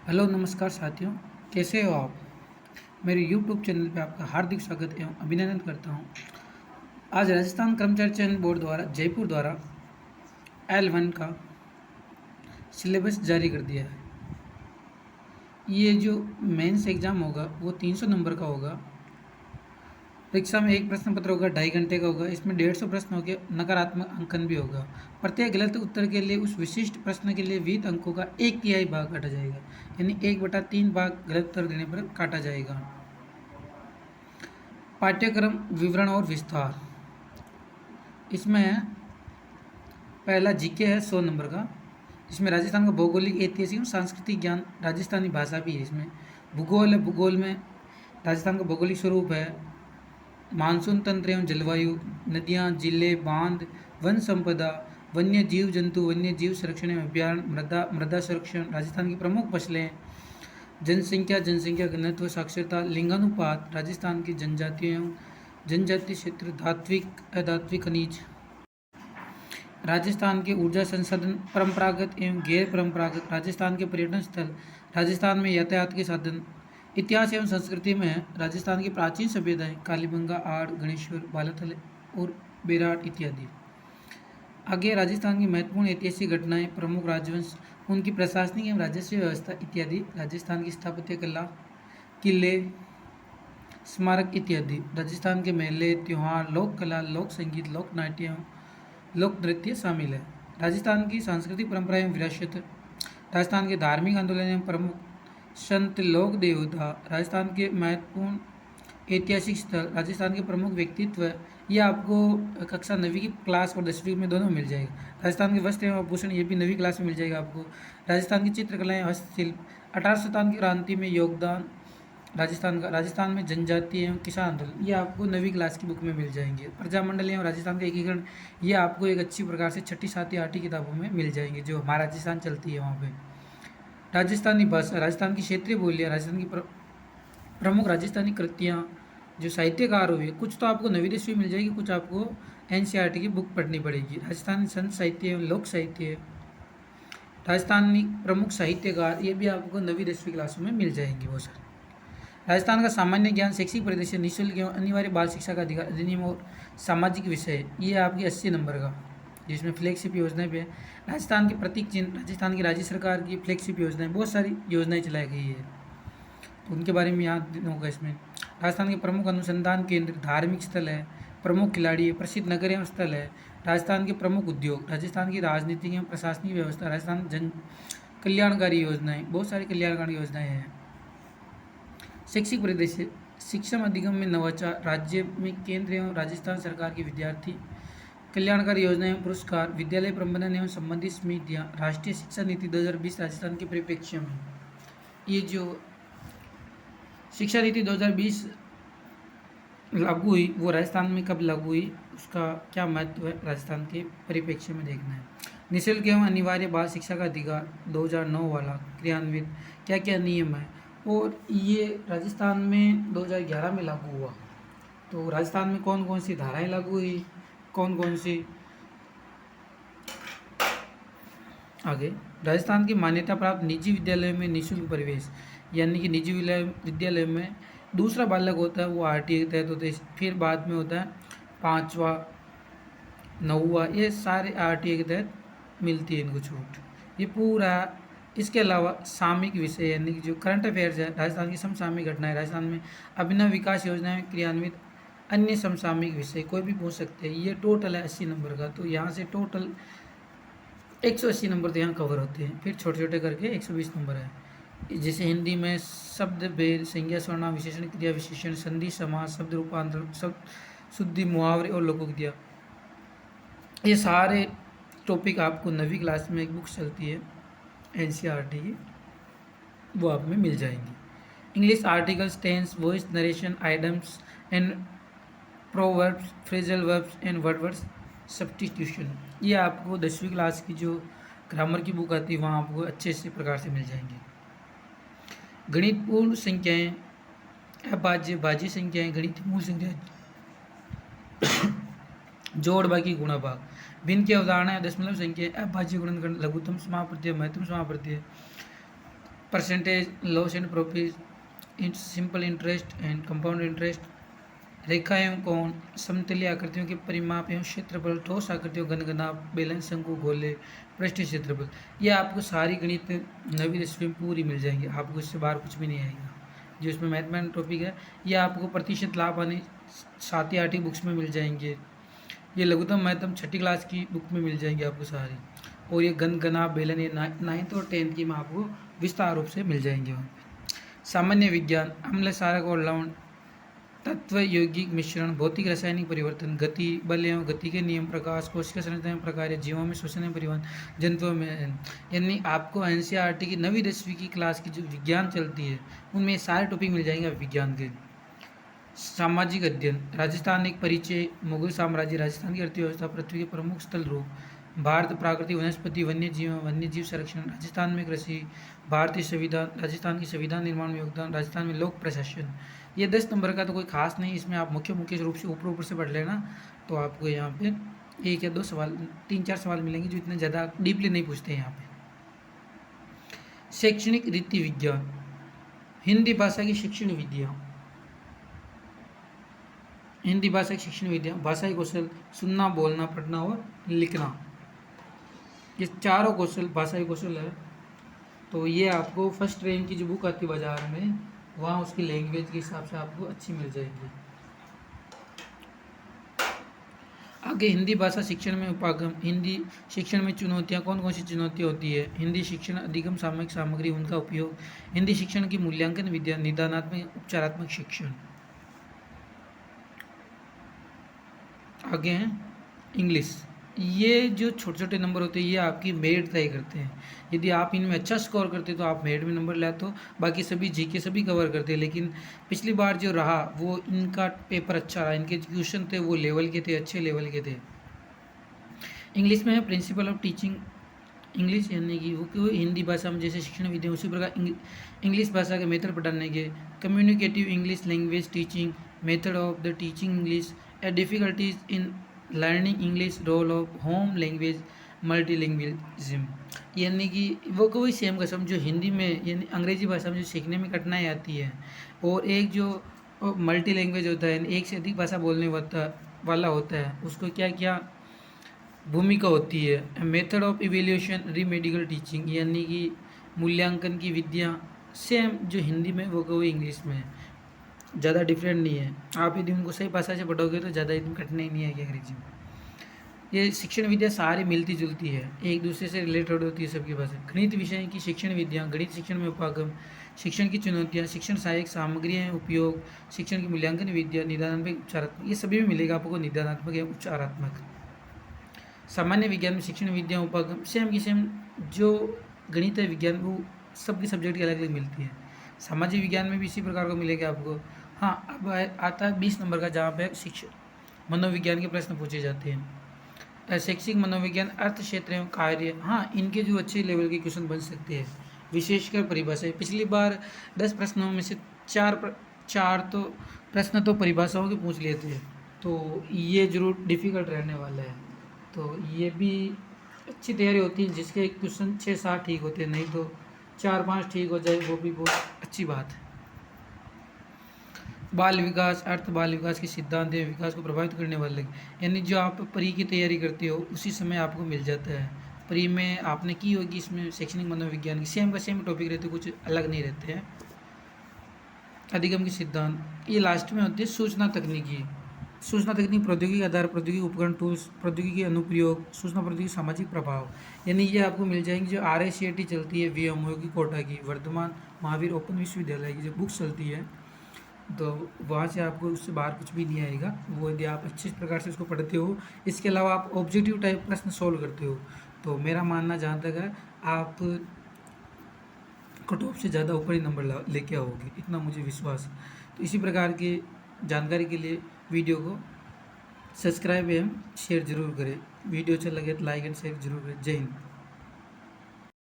Hello नमस्कार साथियों, कैसे हो आप? मेरे यूट्यूब चैनल पे आपका हार्दिक स्वागत एवं अभिनंदन करता हूँ। आज राजस्थान कर्मचारी चयन बोर्ड द्वारा जयपुर द्वारा L1 का सिलेबस जारी कर दिया है। ये जो मेंस एग्ज़ाम होगा वो 300 नंबर का होगा। परीक्षा में एक प्रश्न पत्र होगा, 2.5 घंटे का होगा। इसमें 150 प्रश्न होंगे, नकारात्मक अंकन भी होगा। प्रत्येक गलत उत्तर के लिए उस विशिष्ट प्रश्न के लिए 20 अंकों का 1/3 भाग काटा जाएगा, यानी 1/3 भाग गलत उत्तर देने पर काटा जाएगा। पाठ्यक्रम विवरण और विस्तार। इसमें पहला जीके है 100 नंबर का। इसमें राजस्थान का भौगोलिक, ऐतिहासिक और सांस्कृतिक ज्ञान, राजस्थानी भाषा भी है इसमें। भूगोल है, भूगोल में राजस्थान का भौगोलिक स्वरूप है, मानसून तंत्र एवं जलवायु, नदियाँ, जिले, बांध, वन संपदा, वन्य जीव जंतु, वन्य जीव संरक्षण एवं अभियान, मृदा संरक्षण, राजस्थान की प्रमुख फसलें, जनसंख्या, जनसंख्या घनत्व, साक्षरता, लिंगानुपात, राजस्थान की जनजातियों एवं जनजातीय क्षेत्र, धात्विक अधात्विक खनिज, राजस्थान के ऊर्जा संसाधन, परंपरागत एवं गैर परंपरागत, राजस्थान के पर्यटन स्थल, राजस्थान में यातायात के साधन, इतिहास एवं संस्कृति में राजस्थान की प्राचीन सभ्यताएं, कालीबंगा, आड़, गणेश्वर, बालाथल और बेराट इत्यादि। आगे राजस्थान की महत्वपूर्ण ऐतिहासिक घटनाएं, प्रमुख राजवंश, उनकी प्रशासनिक एवं राजस्व व्यवस्था इत्यादि, राजस्थान की स्थापत्य कला, किले, स्मारक इत्यादि, राजस्थान के मेले, त्योहार, लोक कला, लोक संगीत, लोक नाट्य एवं लोक नृत्य शामिल है। राजस्थान की सांस्कृतिक परंपरा एवं विरासत, राजस्थान के धार्मिक आंदोलन एवं प्रमुख संत, लोक देवता, राजस्थान के महत्वपूर्ण ऐतिहासिक स्थल, राजस्थान के प्रमुख व्यक्तित्व, ये आपको कक्षा 9वीं की क्लास और 10वीं में दोनों मिल जाएगा। राजस्थान के वस्त्र एवं आभूषण, ये भी 9वीं क्लास में मिल जाएगा आपको। राजस्थान की चित्रकलाएं, हस्तशिल्प, 18 शताब्दी की क्रांति में योगदान राजस्थान का, राजस्थान में जनजातीय एवं किसान आंदोलन, ये आपको 9वीं क्लास की बुक में मिल जाएंगे। प्रजामंडल एवं राजस्थान का एकीकरण, ये आपको एक अच्छी प्रकार से 6ठी, 7वीं, 8वीं किताबों में मिल जाएंगे, जो हमारा राजस्थान चलती है वहाँ पे। राजस्थानी भाषा, राजस्थान की क्षेत्रीय बोलियाँ, राजस्थान की प्रमुख राजस्थानी कृतियाँ, जो साहित्यकार हुए, कुछ तो आपको 9वीं 10वीं मिल जाएगी, कुछ आपको NCERT की बुक पढ़नी पड़ेगी। राजस्थानी संत साहित्य एवं लोक साहित्य, राजस्थानी प्रमुख साहित्यकार, ये भी आपको 9वीं 10वीं क्लासों में मिल जाएंगी बहुत सारे। राजस्थान का सामान्य ज्ञान, शैक्षिक परिदृश्य, निःशुल्क एवं अनिवार्य बाल शिक्षा का अधिकार अधिनियम और सामाजिक विषय, ये आपकी 80 नंबर का, जिसमें फ्लैगशिप योजनाएं पे राजस्थान के प्रतीक चिन्ह, राजस्थान की राज्य सरकार की फ्लैगशिप योजनाएं, बहुत सारी योजनाएं चलाई गई है, तो उनके बारे में याद होगा इसमें। राजस्थान के प्रमुख अनुसंधान केंद्र, धार्मिक स्थल है, प्रमुख खिलाड़ी है, प्रसिद्ध नगर एवं स्थल है, राजस्थान के प्रमुख उद्योग, राजस्थान की राजनीतिक एवं प्रशासनिक व्यवस्था, राजस्थान जन कल्याणकारी योजनाएं, बहुत सारी कल्याणकारी योजनाएं हैं। शैक्षिक परिदृश्य, शिक्षा अधिगम में नवाचार, राज्य में केंद्र एवं राजस्थान सरकार की विद्यार्थी कल्याणकारी योजनाएं एवं पुरस्कार, विद्यालय प्रबंधन एवं संबंधित समितियाँ, राष्ट्रीय शिक्षा नीति 2020 राजस्थान के परिप्रेक्ष्य में, ये जो शिक्षा नीति 2020 लागू हुई, वो राजस्थान में कब लागू हुई, उसका क्या महत्व है, राजस्थान के परिप्रेक्ष्य में देखना है। निःशुल्क एवं अनिवार्य बाल शिक्षा का अधिकार 2009 वाला क्रियान्वित, क्या क्या नियम है, और ये राजस्थान में 2011 में लागू हुआ। तो राजस्थान में कौन कौन सी धाराएं लागू हुई, कौन कौन सी, आगे राजस्थान की मान्यता प्राप्त निजी विद्यालयों में निःशुल्क प्रवेश, यानी कि निजी विद्यालय में दूसरा बालक होता है वो RTA के तहत होता है, फिर बाद में होता है 5वां 9वां, ये सारे RTA के तहत मिलती है इनको छूट, ये पूरा। इसके अलावा सामयिक विषय, यानी कि जो करंट अफेयर्स है, राजस्थान की समसामयिक घटनाएं, राजस्थान में अभिनव विकास योजनाएं क्रियान्वित, अन्य समसामयिक विषय कोई भी पूछ सकते हैं। ये टोटल है 80 नंबर का, तो यहाँ से टोटल 180 नंबर तो यहाँ कवर होते हैं, फिर छोटे छोटे करके 120 नंबर है। जैसे हिंदी में शब्द भेद, संज्ञा, सर्वनाम, विशेषण, क्रिया विशेषण, संधि, समास, शब्द रूपांतर, शब्द शुद्धि, मुहावरे और लोकोक्तियाँ, ये सारे टॉपिक आपको 9वीं क्लास में एक बुक चलती है NCERT की, वो आप में मिल जाएंगी। English articles, tense, voice, narration, idioms and proverbs, phrasal verbs and words substitution, ये आपको 10वीं क्लास की जो ग्रामर की बुक आती है वहाँ आपको अच्छे से प्रकार से मिल जाएंगी। गणितपूर्ण संख्याएं, अभाज्य भाज्य संख्याएं, गणित मूल संख्याएं, जोड़ बाकी गुणा भाग, भिन्न की अवधारणा, दशमलव संख्या, अभाज्य गुणनखंड, लघुत्तम समाप्रत्यय, महत्तम समाप्रत्यय, percentage, loss and profit, simple interest and compound interest, रेखा एवं कोण, समतलीय आकृतियों के परिमाप एवं क्षेत्रफल, ठोस आकृतियों, घनघनाभ, बेलन, शंकु, गोले, पृष्ठ क्षेत्रफल। ये आपको सारी गणित नवी दसवीं में पूरी मिल जाएंगी, आपको इससे बाहर कुछ भी नहीं आएगा। जो इसमें मैथमेटिक्स टॉपिक है ये आपको प्रतिशत लाभ आने 7 या 8 बुक्स में मिल जाएंगे। ये लघुत्तम महत्तम 6ठी क्लास की बुक में मिल जाएंगे आपको सारी। और ये घनघनाभ, बेलन ये 9th और 10th की में आपको विस्तार रूप से मिल जाएंगे वहाँ पे। सामान्य विज्ञान, अम्ल क्षारक और लवण, तत्व यौगिक मिश्रण, भौतिक रासायनिक परिवर्तन, गति, बल एवं गति के नियम, प्रकाश, कोशिका संरचना एवं प्रकार, जीवों में श्वसन एवं परिवहन, जंतुओं में। यानी आपको एनसीईआरटी की 9वीं 10वीं की क्लास की जो विज्ञान चलती है उनमें सारे टॉपिक मिल जाएंगे विज्ञान के। सामाजिक अध्ययन, राजस्थान एक परिचय, मुगल साम्राज्य, राजस्थान की अर्थव्यवस्था, पृथ्वी के प्रमुख स्थल रूप, भारत, प्राकृतिक वनस्पति, वन्य जीव संरक्षण, राजस्थान में कृषि, भारतीय संविधान, राजस्थान की संविधान निर्माण में योगदान, राजस्थान में लोक प्रशासन। ये 10 नंबर का तो कोई खास नहीं, इसमें आप मुख्य रूप से ऊपर से पढ़ लेना तो आपको यहाँ पे 1 या 2 सवाल, 3-4 सवाल मिलेंगे जो इतने ज़्यादा डीपली नहीं पूछते हैं यहाँ पे। शैक्षणिक रीति विज्ञान, हिंदी भाषा की शिक्षण विधियाँ, हिंदी भाषा की शिक्षण विधियाँ, भाषाई कौशल, सुनना, बोलना, पढ़ना और लिखना, ये चारों कौशल भाषाई कौशल है। तो ये आपको फर्स्ट रैंक की जो बुक आती है बाजार में वहाँ उसकी लैंग्वेज के हिसाब से आपको अच्छी मिल जाएगी। आगे हिंदी भाषा शिक्षण में उपागम, हिंदी शिक्षण में चुनौतियाँ, कौन कौन सी चुनौतियाँ होती है, हिंदी शिक्षण अधिगम सामयिक सामग्री उनका उपयोग, हिंदी शिक्षण की मूल्यांकन विद्या, निदानात्मक उपचारात्मक शिक्षण। आगे हैं इंग्लिश, ये जो छोटे छोटे नंबर होते हैं ये आपकी मेरिट तय करते हैं। यदि आप इनमें अच्छा स्कोर करते तो आप मेरिट में नंबर लाते हो, बाकी सभी जीके सभी कवर करते हैं। लेकिन पिछली बार जो रहा वो इनका पेपर अच्छा रहा, इनके क्वेश्चन थे वो लेवल के थे, अच्छे लेवल के थे। इंग्लिश में है प्रिंसिपल ऑफ टीचिंग इंग्लिश, यानी कि वो हिंदी भाषा में जैसे शिक्षण विधि उसी प्रकार इंग्लिश भाषा के मेथड पढ़ाने के। Communicative English language teaching, method of the teaching English, difficulties in learning English, role of home language, multilingualism. यानी कि वो कोई सेम का समझो हिंदी में यानी अंग्रेजी भाषा में जो सीखने में कठिनाई आती है, और एक जो मल्टी लैंग्वेज होता है एक से अधिक भाषा बोलने वाला होता है उसको क्या क्या भूमिका होती है। Method of evaluation re-medical teaching, यानी कि मूल्यांकन की विधियाँ सेम जो हिंदी में वो कोई इंग्लिश में है, ज़्यादा डिफरेंट नहीं है। आप यदि उनको सही भाषा से पढ़ोगे तो ज़्यादा इतनी कठिनाई नहीं आएगी अंग्रेजी में। ये शिक्षण विद्या सारी मिलती जुलती है, एक दूसरे से रिलेटेड होती है सबकी भाषा। गणित विषय की शिक्षण विद्या, गणित शिक्षण में उपागम, शिक्षण की चुनौतियाँ, शिक्षण सहायक सामग्रियाँ उपयोग, शिक्षण की मूल्यांकन विद्या, निदानात्मक उपचारात्मक, ये सभी में मिलेगा आपको निदानात्मक एवं उपचारात्मक। सामान्य विज्ञान में शिक्षण विद्या उपागम सेम की सेम, जो गणित है विज्ञान वो सबकी सब्जेक्ट की अलग अलग मिलती है। सामाजिक विज्ञान में भी इसी प्रकार का मिलेगा आपको। हाँ, अब आता है 20 नंबर का जहाँ पे शिक्षण मनोविज्ञान के प्रश्न पूछे जाते हैं। शैक्षिक मनोविज्ञान, अर्थ क्षेत्र एवं कार्य, हाँ इनके जो अच्छे लेवल के क्वेश्चन बन सकते हैं। विशेषकर परिभाषा, पिछली बार 10 प्रश्नों में से 4 तो प्रश्न तो परिभाषाओं के पूछ लिए थे, तो ये जरूर डिफ़िकल्ट रहने वाला है। तो ये भी अच्छी तैयारी होती है, जिसके क्वेश्चन 6-7 ठीक होते हैं, नहीं तो 4-5 ठीक हो जाए वो भी बहुत अच्छी बात है। बाल विकास, अर्थ बाल विकास के सिद्धांत एवं विकास को प्रभावित करने वाले, यानी जो आप प्री की तैयारी करते हो उसी समय आपको मिल जाता है। प्री में आपने की होगी, इसमें शैक्षणिक मनोविज्ञान की सेम का सेम टॉपिक रहते, कुछ अलग नहीं रहते हैं। अधिगम के सिद्धांत, ये लास्ट में होते हैं। सूचना तकनीकी, सूचना तकनीक प्रौद्योगिकी आधार, प्रौद्योगिकी उपकरण टूल्स, प्रौद्योगिकी अनुप्रयोग, सूचना प्रौद्योगिकी सामाजिक प्रभाव, यानी ये आपको मिल जाएंगे। जो RICAT चलती है VMO की कोटा की, वर्धमान महावीर ओपन विश्वविद्यालय की जो बुक्स चलती है, तो वहाँ से आपको उससे बाहर कुछ भी नहीं आएगा, वो यदि आप अच्छे प्रकार से उसको पढ़ते हो। इसके अलावा आप ऑब्जेक्टिव टाइप प्रश्न सोल्व करते हो, तो मेरा मानना जहाँ तक है आप कट ऑफ से ज़्यादा ऊपर ही नंबर लेके आओगे, इतना मुझे विश्वास है। तो इसी प्रकार की जानकारी के लिए वीडियो को सब्सक्राइब एवं शेयर जरूर करें। वीडियो अच्छा लगे तो लाइक एंड शेयर जरूर करें। जय हिंद।